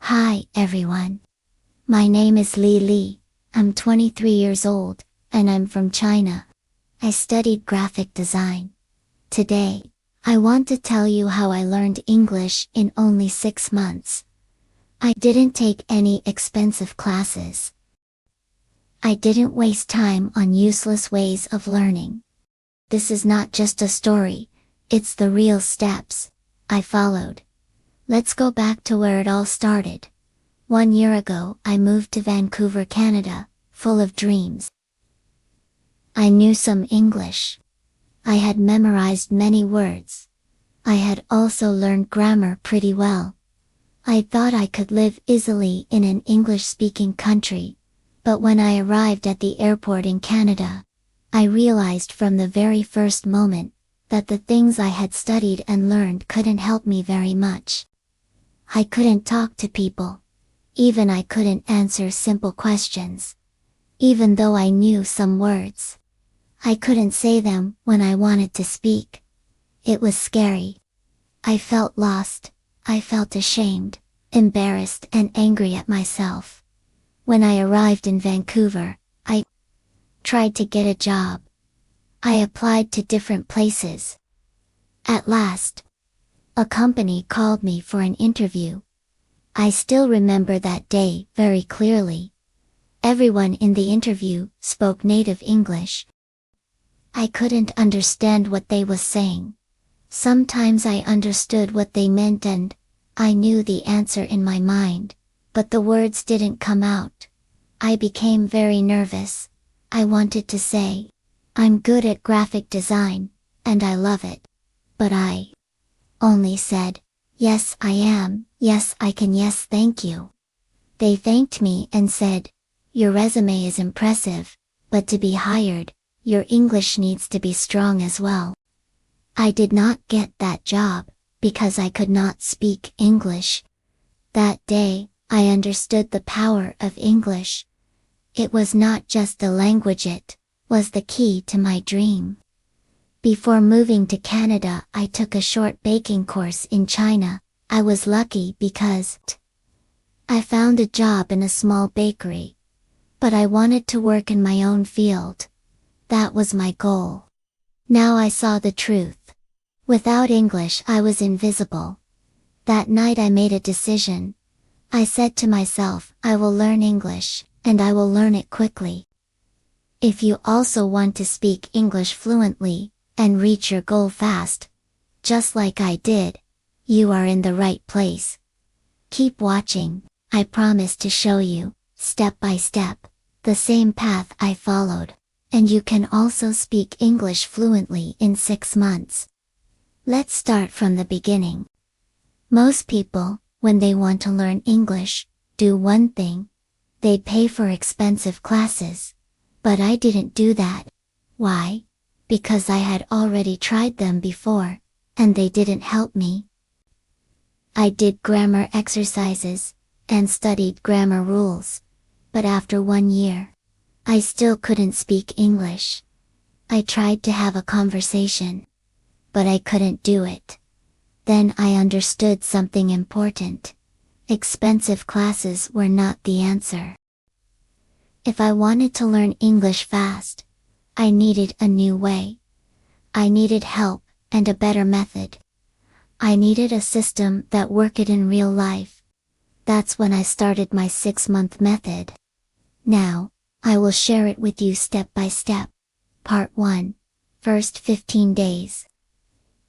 Hi, everyone. My name is Li. I'm 23 years old, and I'm from China. I studied graphic design. Today, I want to tell you how I learned English in only 6 months. I didn't take any expensive classes. I didn't waste time on useless ways of learning. This is not just a story, it's the real steps I followed. Let's go back to where it all started. 1 year ago, I moved to Vancouver, Canada, full of dreams. I knew some English. I had memorized many words. I had also learned grammar pretty well. I thought I could live easily in an English-speaking country, but when I arrived at the airport in Canada, I realized from the very first moment that the things I had studied and learned couldn't help me very much. I couldn't talk to people. Even I couldn't answer simple questions. Even though I knew some words, I couldn't say them when I wanted to speak. It was scary. I felt lost. I felt ashamed, embarrassed and angry at myself. When I arrived in Vancouver, I tried to get a job. I applied to different places. At last, a company called me for an interview. I still remember that day very clearly. Everyone in the interview spoke native English. I couldn't understand what they was saying. Sometimes I understood what they meant and I knew the answer in my mind, but the words didn't come out. I became very nervous. I wanted to say, I'm good at graphic design, and I love it. But I only said, yes I am, yes I can, yes thank you. They thanked me and said, your resume is impressive, but to be hired, your English needs to be strong as well. I did not get that job, because I could not speak English. That day, I understood the power of English. It was not just a language, it was the key to my dream. Before moving to Canada, I took a short baking course in China. I was lucky because I found a job in a small bakery. But I wanted to work in my own field. That was my goal. Now I saw the truth. Without English, I was invisible. That night I made a decision. I said to myself, I will learn English, and I will learn it quickly. If you also want to speak English fluently, and reach your goal fast, just like I did, you are in the right place. Keep watching. I promise to show you, step by step, the same path I followed, and you can also speak English fluently in 6 months. Let's start from the beginning. Most people, when they want to learn English, do one thing. They pay for expensive classes. But I didn't do that. Why? Because I had already tried them before, and they didn't help me. I did grammar exercises, and studied grammar rules, but after 1 year, I still couldn't speak English. I tried to have a conversation, but I couldn't do it. Then I understood something important. Expensive classes were not the answer. If I wanted to learn English fast, I needed a new way. I needed help, and a better method. I needed a system that worked in real life. That's when I started my 6-month method. Now, I will share it with you step by step. Part 1. First 15 days.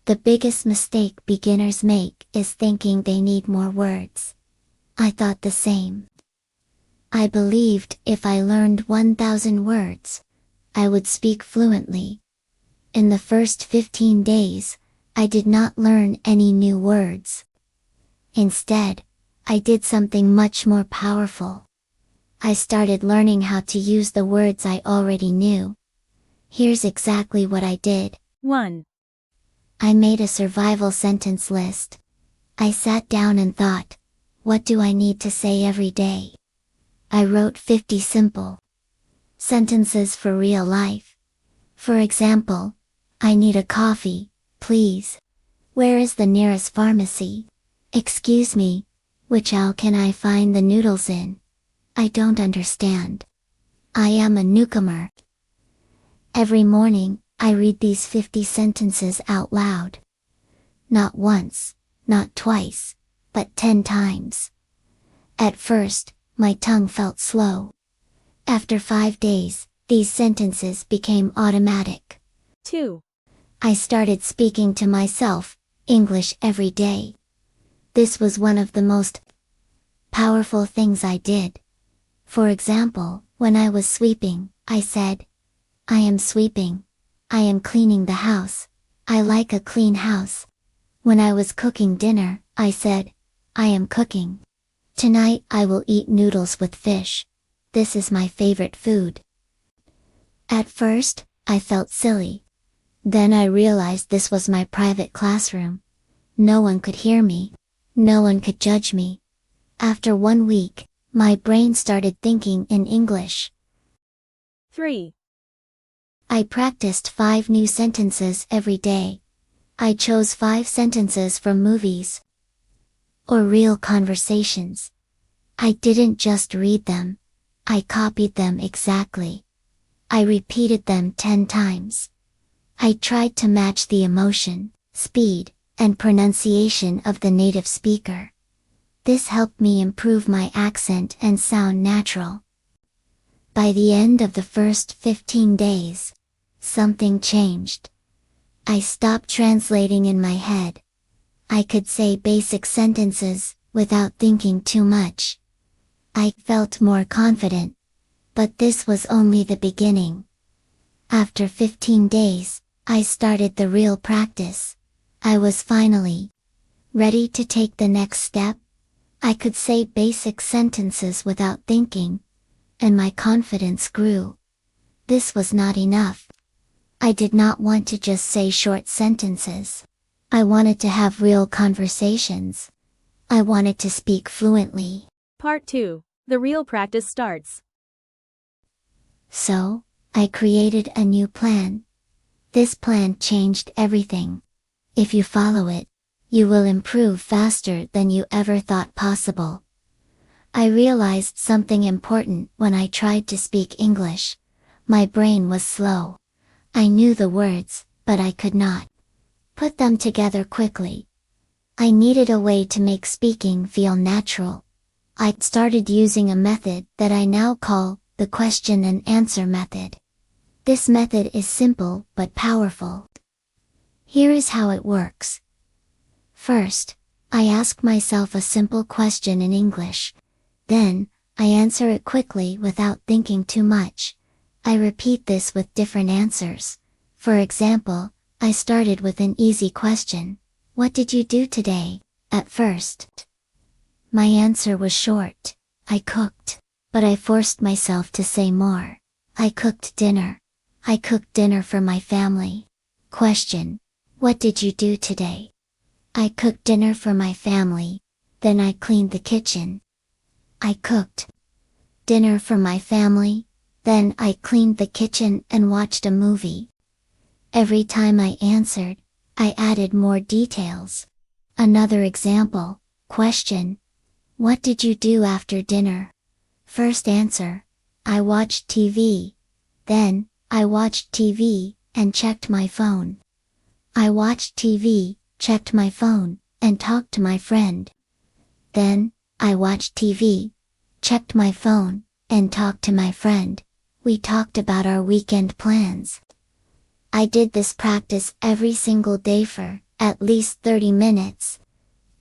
The biggest mistake beginners make is thinking they need more words. I thought the same. I believed if I learned 1,000 words, I would speak fluently. In the first 15 days, I did not learn any new words. Instead, I did something much more powerful. I started learning how to use the words I already knew. Here's exactly what I did. 1. I made a survival sentence list. I sat down and thought, what do I need to say every day? I wrote 50 simple sentences for real life. For example, I need a coffee, please. Where is the nearest pharmacy? Excuse me, Which aisle can I find the noodles in? I don't understand. I am a newcomer. Every morning, I read these 50 sentences out loud. Not once, not twice, but 10 times. At first, my tongue felt slow. After 5 days, these sentences became automatic. 2. I started speaking to myself, English every day. This was one of the most powerful things I did. For example, when I was sweeping, I said, I am sweeping. I am cleaning the house. I like a clean house. When I was cooking dinner, I said, I am cooking. Tonight I will eat noodles with fish. This is my favorite food. At first, I felt silly. Then I realized this was my private classroom. No one could hear me. No one could judge me. After 1 week, my brain started thinking in English. 3. I practiced 5 new sentences every day. I chose 5 sentences from movies or real conversations. I didn't just read them. I copied them exactly. I repeated them 10 times. I tried to match the emotion, speed, and pronunciation of the native speaker. This helped me improve my accent and sound natural. By the end of the first 15 days, something changed. I stopped translating in my head. I could say basic sentences without thinking too much. I felt more confident. But this was only the beginning. After 15 days, I started the real practice. I was finally ready to take the next step. I could say basic sentences without thinking, and my confidence grew. This was not enough. I did not want to just say short sentences. I wanted to have real conversations. I wanted to speak fluently. Part 2. The real practice starts. So, I created a new plan. This plan changed everything. If you follow it, you will improve faster than you ever thought possible. I realized something important when I tried to speak English. My brain was slow. I knew the words, but I could not put them together quickly. I needed a way to make speaking feel natural. I started using a method that I now call the question and answer method. This method is simple but powerful. Here is how it works. First, I ask myself a simple question in English. Then, I answer it quickly without thinking too much. I repeat this with different answers. For example, I started with an easy question. What did you do today? At first, my answer was short. I cooked. But I forced myself to say more. I cooked dinner. I cooked dinner for my family. Question. What did you do today? I cooked dinner for my family. Then I cleaned the kitchen. I cooked dinner for my family. Then I cleaned the kitchen and watched a movie. Every time I answered, I added more details. Another example. Question. What did you do after dinner? First answer. I watched TV. Then, I watched TV, and checked my phone. I watched TV, checked my phone, and talked to my friend. Then, I watched TV, checked my phone, and talked to my friend. We talked about our weekend plans. I did this practice every single day for at least 30 minutes.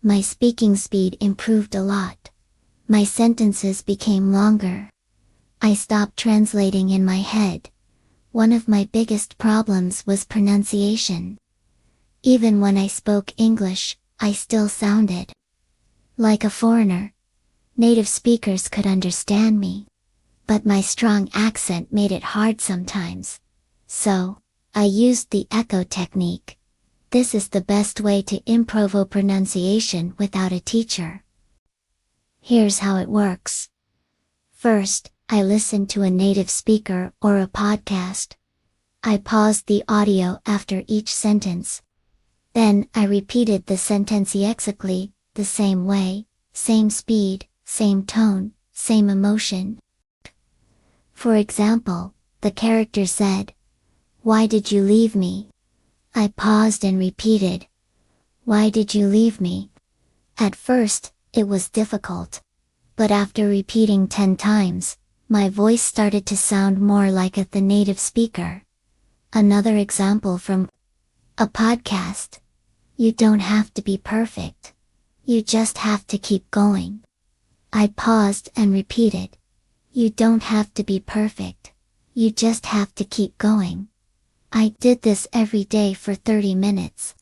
My speaking speed improved a lot. My sentences became longer. I stopped translating in my head. One of my biggest problems was pronunciation. Even when I spoke English, I still sounded like a foreigner. Native speakers could understand me, but my strong accent made it hard sometimes. So, I used the echo technique. This is the best way to improve pronunciation without a teacher. Here's how it works. First, I listened to a native speaker or a podcast. I paused the audio after each sentence. Then I repeated the sentence exactly the same way, same speed, same tone, same emotion. For example, the character said, "Why did you leave me?" I paused and repeated, "Why did you leave me?" At first, it was difficult. But after repeating 10 times, my voice started to sound more like the native speaker. Another example from a podcast. You don't have to be perfect. You just have to keep going. I paused and repeated, "You don't have to be perfect. You just have to keep going." I did this every day for 30 minutes.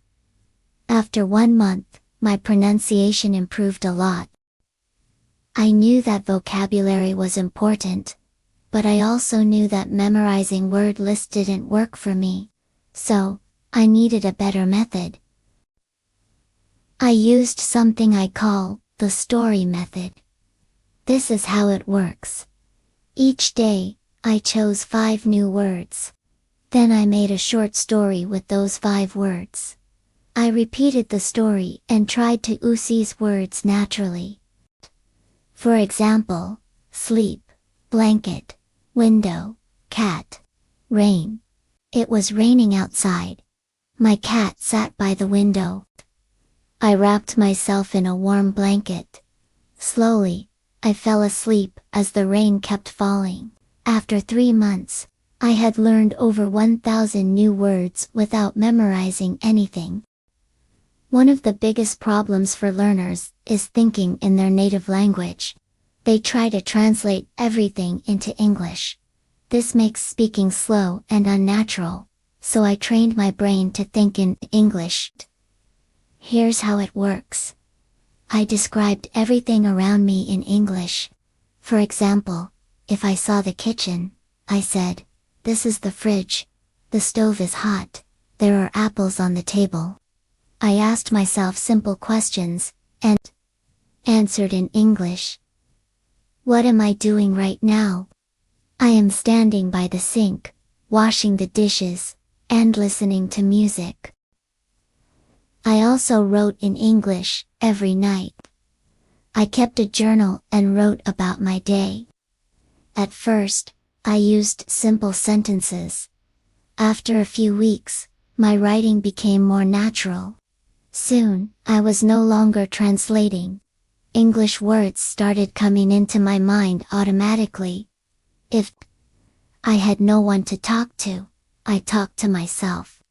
After 1 month, my pronunciation improved a lot. I knew that vocabulary was important, but I also knew that memorizing word lists didn't work for me, so I needed a better method. I used something I call the story method. This is how it works. Each day, I chose 5 new words. Then I made a short story with those 5 words. I repeated the story and tried to use these words naturally. For example, sleep, blanket, window, cat, rain. It was raining outside. My cat sat by the window. I wrapped myself in a warm blanket. Slowly, I fell asleep as the rain kept falling. After 3 months, I had learned over 1,000 new words without memorizing anything. One of the biggest problems for learners is thinking in their native language. They try to translate everything into English. This makes speaking slow and unnatural, so I trained my brain to think in English. Here's how it works. I described everything around me in English. For example, if I saw the kitchen, I said, "This is the fridge. The stove is hot. There are apples on the table." I asked myself simple questions, and answered in English. What am I doing right now? I am standing by the sink, washing the dishes, and listening to music. I also wrote in English every night. I kept a journal and wrote about my day. At first, I used simple sentences. After a few weeks, my writing became more natural. Soon, I was no longer translating. English words started coming into my mind automatically. If I had no one to talk to, I talked to myself.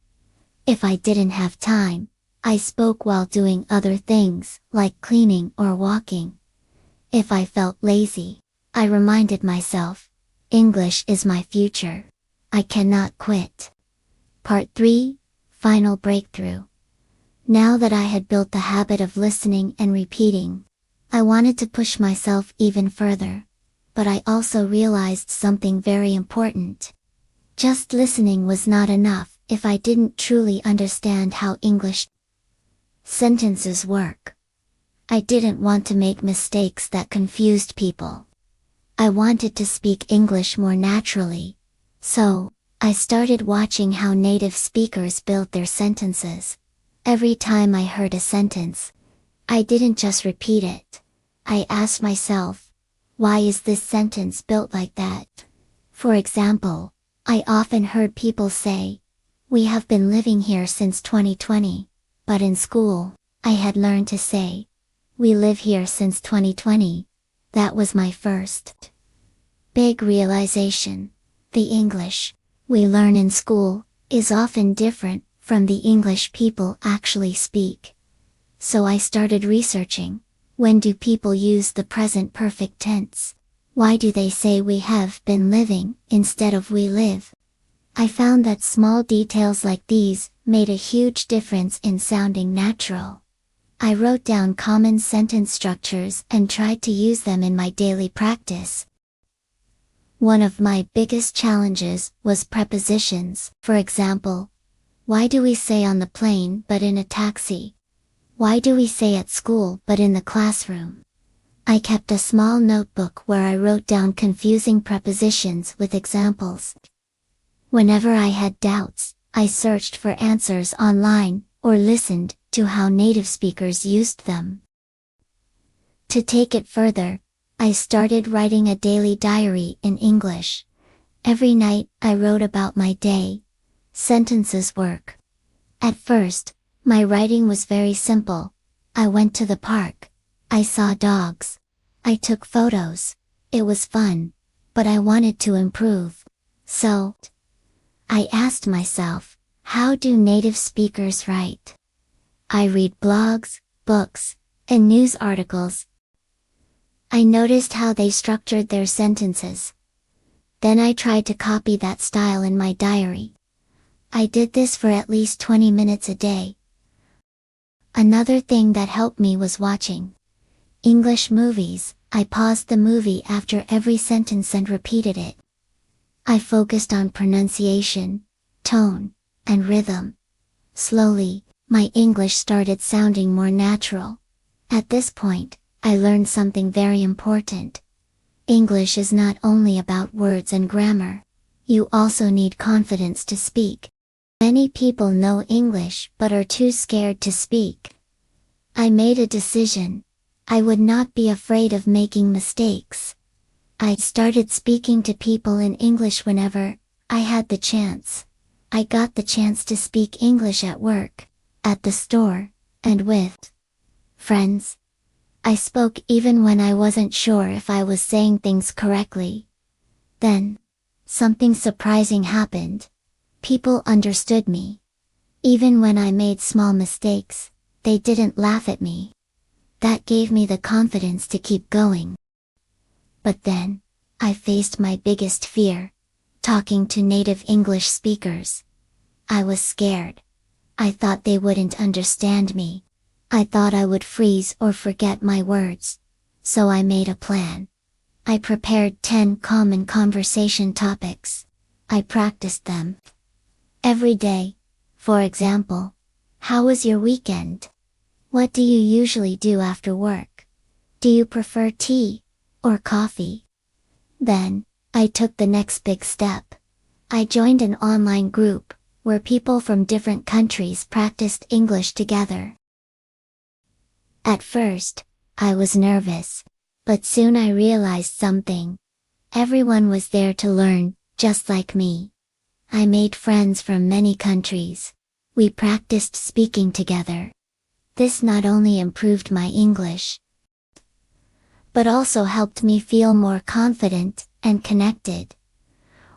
If I didn't have time, I spoke while doing other things, like cleaning or walking. If I felt lazy, I reminded myself, English is my future. I cannot quit. Part 3, Final Breakthrough. Now that I had built the habit of listening and repeating, I wanted to push myself even further. But I also realized something very important. Just listening was not enough if I didn't truly understand how English sentences work. I didn't want to make mistakes that confused people. I wanted to speak English more naturally. So, I started watching how native speakers built their sentences. Every time I heard a sentence, I didn't just repeat it. I asked myself, why is this sentence built like that? For example, I often heard people say, "We have been living here since 2020, but in school, I had learned to say, "We live here since 2020. That was my first big realization. The English we learn in school is often different from the English people actually speak. So I started researching, when do people use the present perfect tense? Why do they say we have been living instead of we live? I found that small details like these made a huge difference in sounding natural. I wrote down common sentence structures and tried to use them in my daily practice. One of my biggest challenges was prepositions. For example, why do we say on the plane but in a taxi? Why do we say at school but in the classroom? I kept a small notebook where I wrote down confusing prepositions with examples. Whenever I had doubts, I searched for answers online, or listened to how native speakers used them. To take it further, I started writing a daily diary in English. Every night, I wrote about my day, sentences, work. At first, my writing was very simple. I went to the park. I saw dogs. I took photos. It was fun, but I wanted to improve. So, I asked myself, how do native speakers write? I read blogs, books, and news articles. I noticed how they structured their sentences. Then I tried to copy that style in my diary. I did this for at least 20 minutes a day. Another thing that helped me was watching English movies. I paused the movie after every sentence and repeated it. I focused on pronunciation, tone, and rhythm. Slowly, my English started sounding more natural. At this point, I learned something very important. English is not only about words and grammar. You also need confidence to speak. Many people know English but are too scared to speak. I made a decision. I would not be afraid of making mistakes. I started speaking to people in English whenever I had the chance. I got the chance to speak English at work, at the store, and with friends. I spoke even when I wasn't sure if I was saying things correctly. Then, something surprising happened. People understood me. Even when I made small mistakes, they didn't laugh at me. That gave me the confidence to keep going. But then, I faced my biggest fear, talking to native English speakers. I was scared. I thought they wouldn't understand me. I thought I would freeze or forget my words. So I made a plan. I prepared 10 common conversation topics. I practiced them every day. For example, how was your weekend? What do you usually do after work? Do you prefer tea or coffee? Then, I took the next big step. I joined an online group where people from different countries practiced English together. At first, I was nervous, but soon I realized something. Everyone was there to learn, just like me. I made friends from many countries. We practiced speaking together. This not only improved my English, but also helped me feel more confident and connected.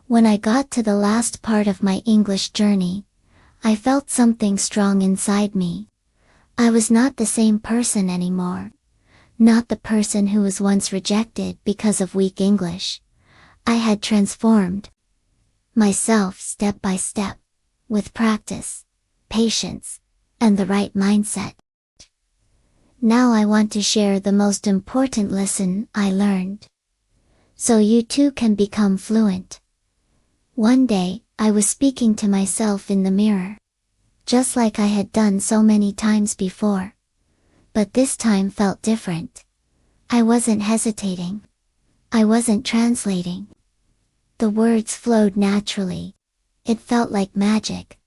When I got to the last part of my English journey, I felt something strong inside me. I was not the same person anymore. Not the person who was once rejected because of weak English. I had transformed myself step by step, with practice, patience, and the right mindset. Now I want to share the most important lesson I learned, so you too can become fluent. One day, I was speaking to myself in the mirror, just like I had done so many times before. But this time felt different. I wasn't hesitating. I wasn't translating. The words flowed naturally. It felt like magic.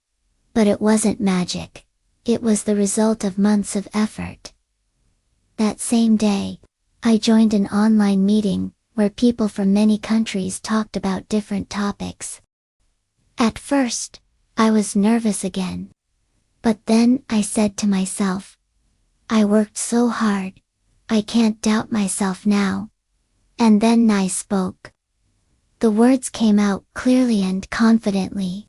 But it wasn't magic. It was the result of months of effort. That same day, I joined an online meeting where people from many countries talked about different topics. At first, I was nervous again. But then I said to myself, I worked so hard. I can't doubt myself now. And then I spoke. The words came out clearly and confidently.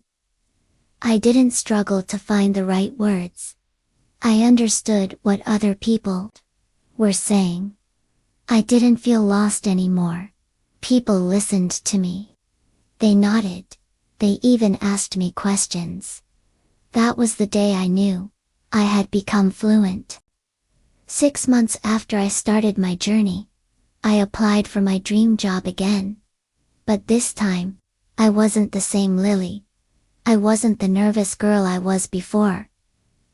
I didn't struggle to find the right words. I understood what other people were saying. I didn't feel lost anymore. People listened to me. They nodded. They even asked me questions. That was the day I knew I had become fluent. 6 months after I started my journey, I applied for my dream job again. But this time, I wasn't the same Lily. I wasn't the nervous girl I was before.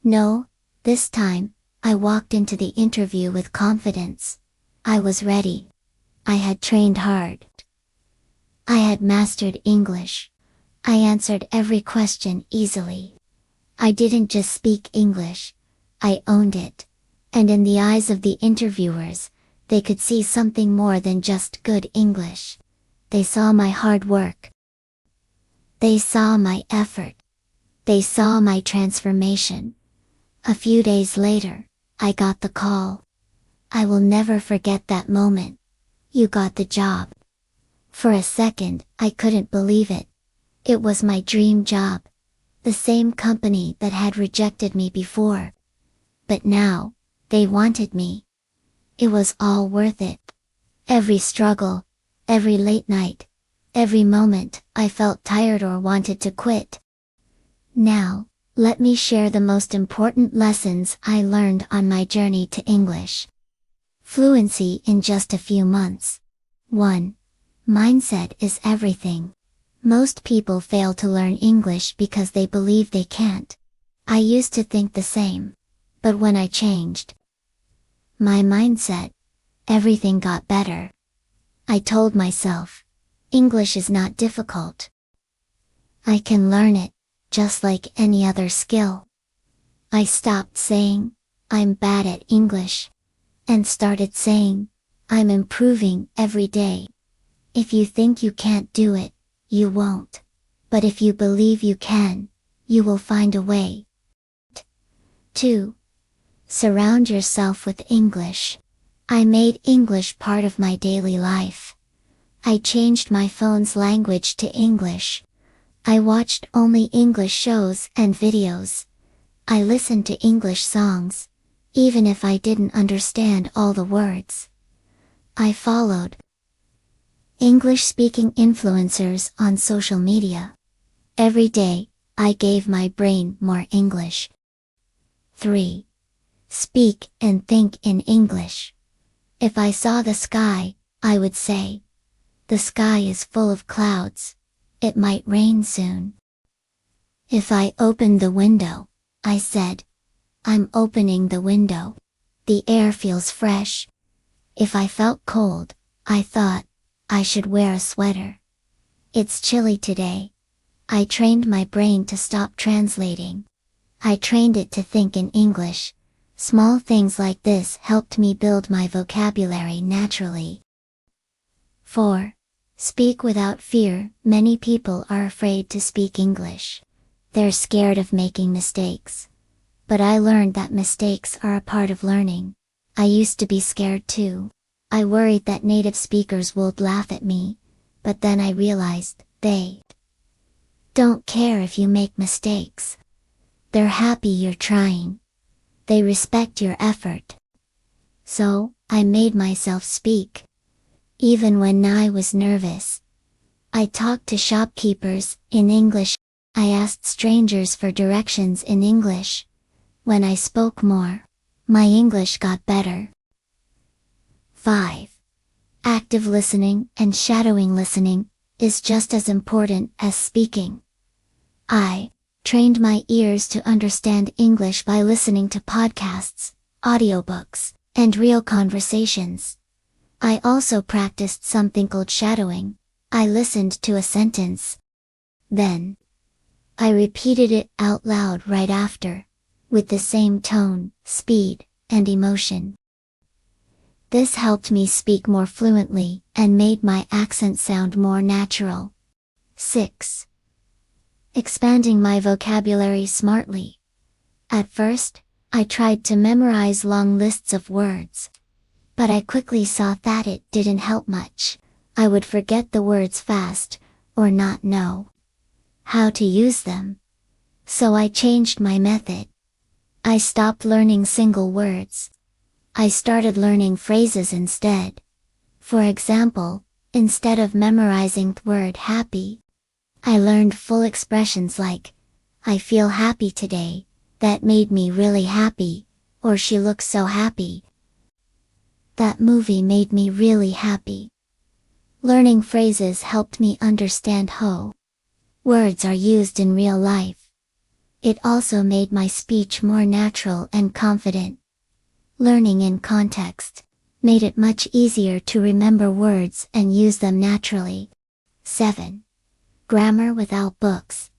No, this time, I walked into the interview with confidence. I was ready. I had trained hard. I had mastered English. I answered every question easily. I didn't just speak English. I owned it. And in the eyes of the interviewers, They could see something more than just good English. They saw my hard work. They saw my effort. They saw my transformation. A few days later, I got the call. I will never forget that moment. You got the job. For a second, I couldn't believe it. It was my dream job. The same company that had rejected me before. But now, they wanted me. It was all worth it. Every struggle, every late night, every moment I felt tired or wanted to quit. Now, let me share the most important lessons I learned on my journey to English. Fluency in just a few months. 1. Mindset is everything. Most people fail to learn English because they believe they can't. I used to think the same. But when I changed my mindset, everything got better. I told myself, English is not difficult. I can learn it, just like any other skill. I stopped saying, I'm bad at English, and started saying, I'm improving every day. If you think you can't do it, you won't. But if you believe you can, you will find a way. 2. Surround yourself with English. I made English part of my daily life. I changed my phone's language to English. I watched only English shows and videos. I listened to English songs, even if I didn't understand all the words. I followed English-speaking influencers on social media. Every day, I gave my brain more English. 3. Speak and think in English. If I saw the sky, I would say, the sky is full of clouds. It might rain soon. If I opened the window, I said, I'm opening the window. The air feels fresh. If I felt cold, I thought, I should wear a sweater. It's chilly today. I trained my brain to stop translating. I trained it to think in English. Small things like this helped me build my vocabulary naturally. 4. Speak without fear. Many people are afraid to speak English. They're scared of making mistakes. But I learned that mistakes are a part of learning. I used to be scared too. I worried that native speakers would laugh at me, but then I realized they don't care if you make mistakes. They're happy you're trying. They respect your effort. So, I made myself speak. Even when I was nervous. I talked to shopkeepers in English. I asked strangers for directions in English. When I spoke more, my English got better. 5. Active listening and shadowing listening is just as important as speaking. I trained my ears to understand English by listening to podcasts, audiobooks, and real conversations. I also practiced something called shadowing. I listened to a sentence. Then, I repeated it out loud right after, with the same tone, speed, and emotion. This helped me speak more fluently and made my accent sound more natural. 6. Expanding my vocabulary smartly. At first, I tried to memorize long lists of words. But I quickly saw that it didn't help much. I would forget the words fast, or not know how to use them. So I changed my method. I stopped learning single words. I started learning phrases instead. For example, instead of memorizing the word happy, I learned full expressions like, I feel happy today, that made me really happy, or she looks so happy. That movie made me really happy. Learning phrases helped me understand how words are used in real life. It also made my speech more natural and confident. Learning in context made it much easier to remember words and use them naturally. 7. Grammar without books.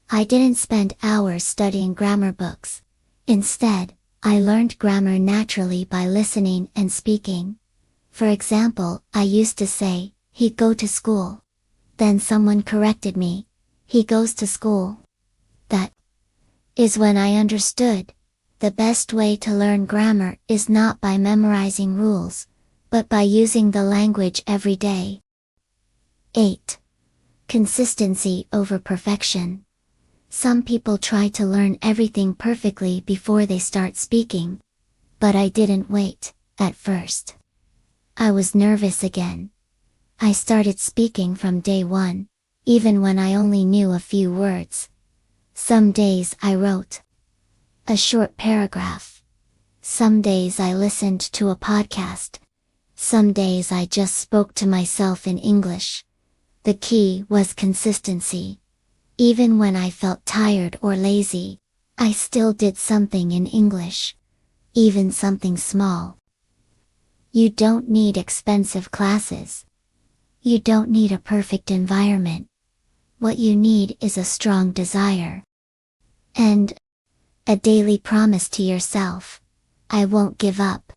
I didn't spend hours studying grammar books. Instead, I learned grammar naturally by listening and speaking. For example, I used to say, he'd go to school. Then someone corrected me. He goes to school. That is when I understood. The best way to learn grammar is not by memorizing rules, but by using the language every day. 8. Consistency over perfection. Some people try to learn everything perfectly before they start speaking. But I didn't wait, at first. I was nervous again. I started speaking from day one, even when I only knew a few words. Some days I wrote a short paragraph. Some days I listened to a podcast. Some days I just spoke to myself in English. The key was consistency. Even when I felt tired or lazy, I still did something in English. Even something small. You don't need expensive classes. You don't need a perfect environment. What you need is a strong desire. And a daily promise to yourself. I won't give up.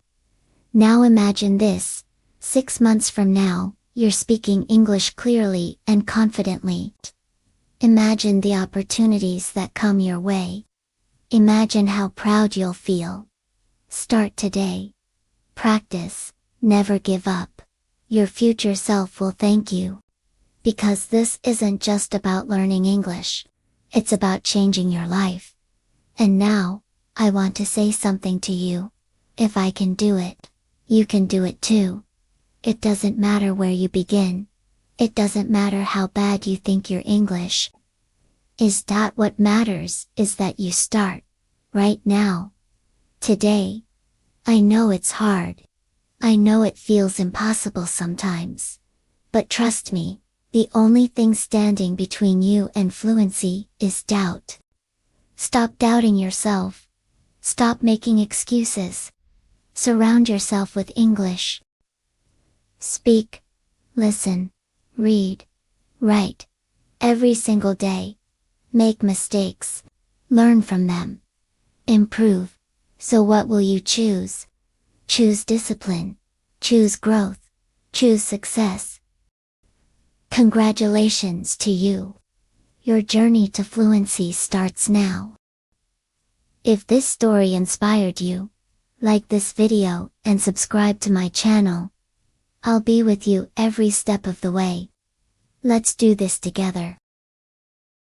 Now imagine this. 6 months from now, you're speaking English clearly and confidently. Imagine the opportunities that come your way. Imagine how proud you'll feel. Start today. Practice, never give up. Your future self will thank you. Because this isn't just about learning English. It's about changing your life. And now, I want to say something to you. If I can do it, you can do it too. It doesn't matter where you begin. It doesn't matter how bad you think your English is. That what matters is that you start, right now. Today. I know it's hard. I know it feels impossible sometimes. But trust me, the only thing standing between you and fluency is doubt. Stop doubting yourself. Stop making excuses. Surround yourself with English. Speak, listen, read, write. Every single day. Make mistakes. Learn from them. Improve. So what will you choose? Choose discipline. Choose growth. Choose success. Congratulations to you. Your journey to fluency starts now. If this story inspired you, like this video and subscribe to my channel. I'll be with you every step of the way. Let's do this together.